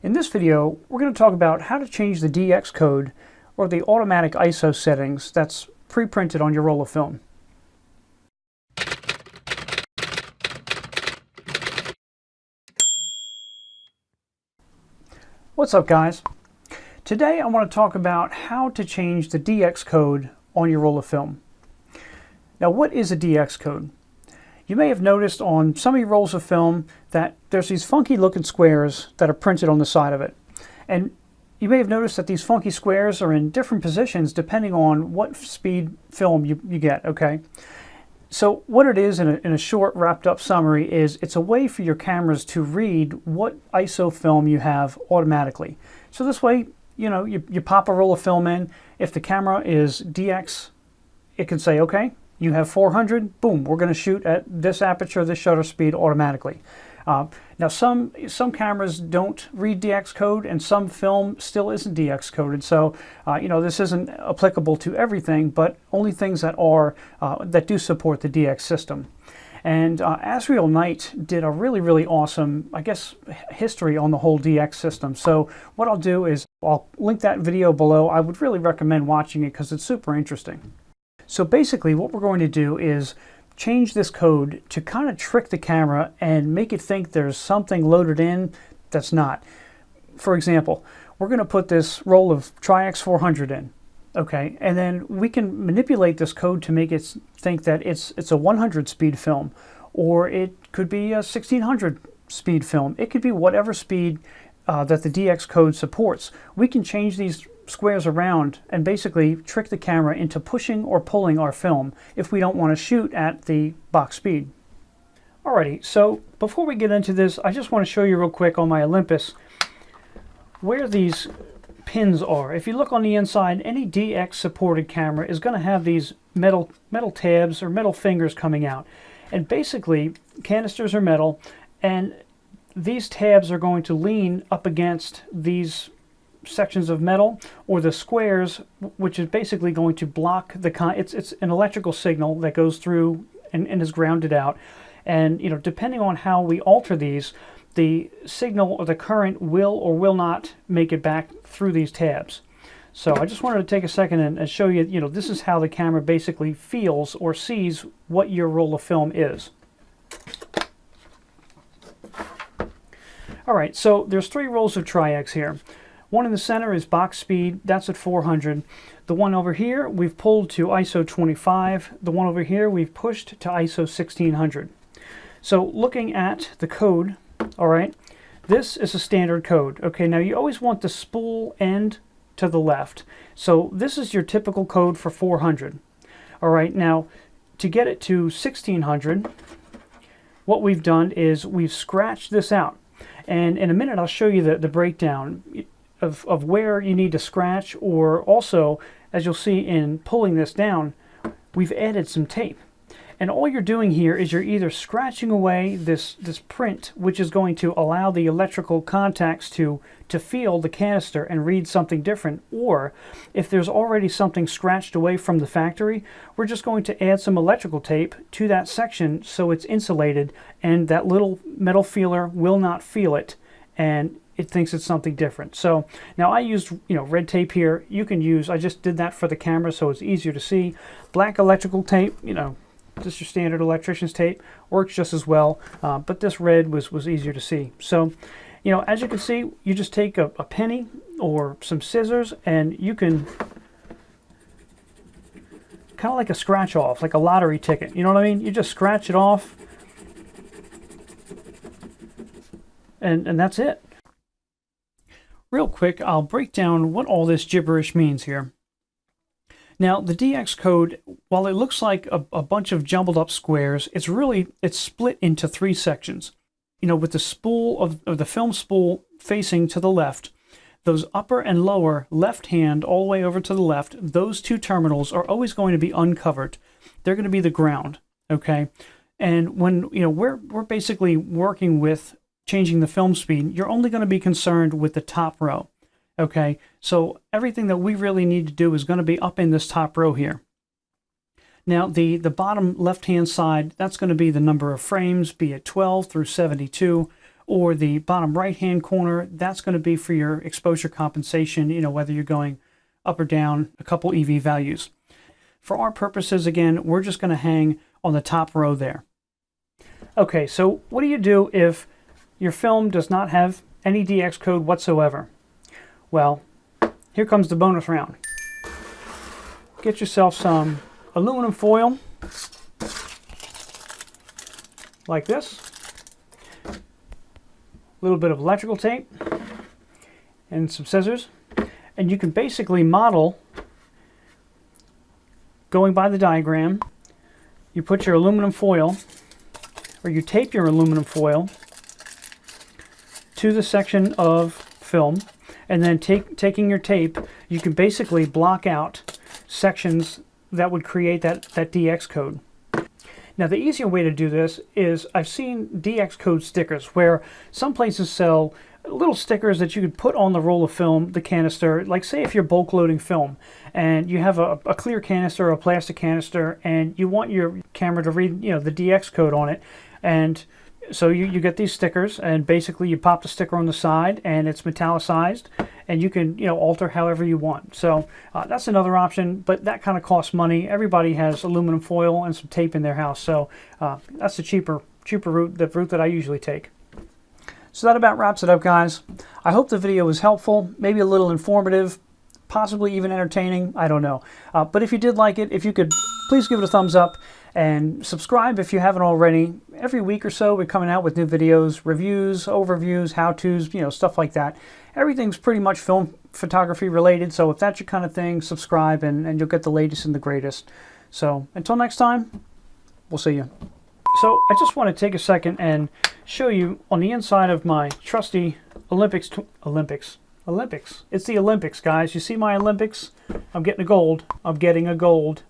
In this video, we're going to talk about how to change the DX code or the automatic ISO settings that's pre-printed on your roll of film. What's up, guys? Today I want to talk about how to change the DX code on your roll of film. Now, what is a DX code? You may have noticed on some of your rolls of film that there's these funky looking squares that are printed on the side of it. And you may have noticed that these funky squares are in different positions depending on what speed film you get, okay? So what it is in a short wrapped up summary is it's a way for your cameras to read what ISO film you have automatically. So this way, you pop a roll of film in. If the camera is DX, it can say, okay, you have 400, boom, we're going to shoot at this aperture, this shutter speed automatically. Now some cameras don't read DX code and some film still isn't DX coded. So, this isn't applicable to everything, but only things that are, that do support the DX system. And Azriel Knight did a really awesome, history on the whole DX system. So what I'll do is I'll link that video below. I would really recommend watching it because it's super interesting. So basically what we're going to do is change this code to kind of trick the camera and make it think there's something loaded in that's not. For example, we're going to put this roll of Tri-X 400 in, okay, and then we can manipulate this code to make it think that it's a 100 speed film, or it could be a 1600 speed film. It could be whatever speed that the DX code supports. We can change these squares around and basically trick the camera into pushing or pulling our film if we don't want to shoot at the box speed. Alrighty, so before we get into this, I just want to show you real quick on my Olympus where these pins are. If you look on the inside, any DX supported camera is going to have these metal tabs or metal fingers coming out. And basically, canisters are metal, and these tabs are going to lean up against these sections of metal or the squares, which is basically going to block the it's an electrical signal that goes through and is grounded out. And depending on how we alter these, the signal or the current will or will not make it back through these tabs. So I just wanted to take a second and show you, this is how the camera basically feels or sees what your roll of film is. All right, so there's 3 rolls of Tri-X here. One in the center is box speed, that's at 400. The one over here we've pulled to ISO 25. The one over here we've pushed to ISO 1600. So looking at the code, all right, this is a standard code. Okay, now you always want the spool end to the left. So this is your typical code for 400. All right, now to get it to 1600, what we've done is we've scratched this out. And in a minute I'll show you the breakdown of where you need to scratch, or also, as you'll see in pulling this down, we've added some tape. And all you're doing here is you're either scratching away this print, which is going to allow the electrical contacts to feel the canister and read something different, or if there's already something scratched away from the factory, we're just going to add some electrical tape to that section so it's insulated and that little metal feeler will not feel it and it thinks it's something different. So now I used red tape here. You can use, I just did that for the camera so it's easier to see. Black electrical tape, just your standard electrician's tape, works just as well, but this red was easier to see. So as you can see, you just take a penny or some scissors and you can kind of like a scratch off, like a lottery ticket, you know what I mean? You just scratch it off and that's it. Real quick, I'll break down what all this gibberish means here. Now, the DX code, while it looks like a bunch of jumbled up squares, it's split into 3 sections. With the spool of the film spool facing to the left, those upper and lower left hand all the way over to the left, those 2 terminals are always going to be uncovered. They're going to be the ground, okay? And when we're basically working with changing the film speed, you're only going to be concerned with the top row. Okay, so everything that we really need to do is going to be up in this top row here. Now the bottom left hand side, that's going to be the number of frames, be it 12 through 72, or the bottom right hand corner, that's going to be for your exposure compensation, you know, whether you're going up or down a couple EV values. For our purposes, again, we're just going to hang on the top row there. Okay, so what do you do if your film does not have any DX code whatsoever? Well, here comes the bonus round. Get yourself some aluminum foil, like this, a little bit of electrical tape, and some scissors, and you can basically model, going by the diagram. You put your aluminum foil, or you tape your aluminum foil to the section of film, and then taking your tape, you can basically block out sections that would create that DX code. Now, the easier way to do this is, I've seen DX code stickers where some places sell little stickers that you could put on the roll of film, the canister. Like, say if you're bulk loading film and you have a clear canister or a plastic canister, and you want your camera to read, you know, the DX code on it, and so you get these stickers, and basically you pop the sticker on the side and it's metallicized, and you can, you know, alter however you want. So that's another option, but that kind of costs money. Everybody has aluminum foil and some tape in their house, so that's the cheaper route, the route that I usually take. So that about wraps it up, guys. I hope the video was helpful, maybe a little informative, possibly even entertaining, I don't know. But if you did like it, if you could please give it a thumbs up and subscribe if you haven't already. Every week or so we're coming out with new videos, reviews, overviews, how-tos, you know, stuff like that. Everything's pretty much film photography related, so if that's your kind of thing, subscribe and you'll get the latest and the greatest. So until next time, we'll see you. So I just want to take a second and show you on the inside of my trusty Olympics. It's the Olympics, guys. You see my Olympics? I'm getting a gold.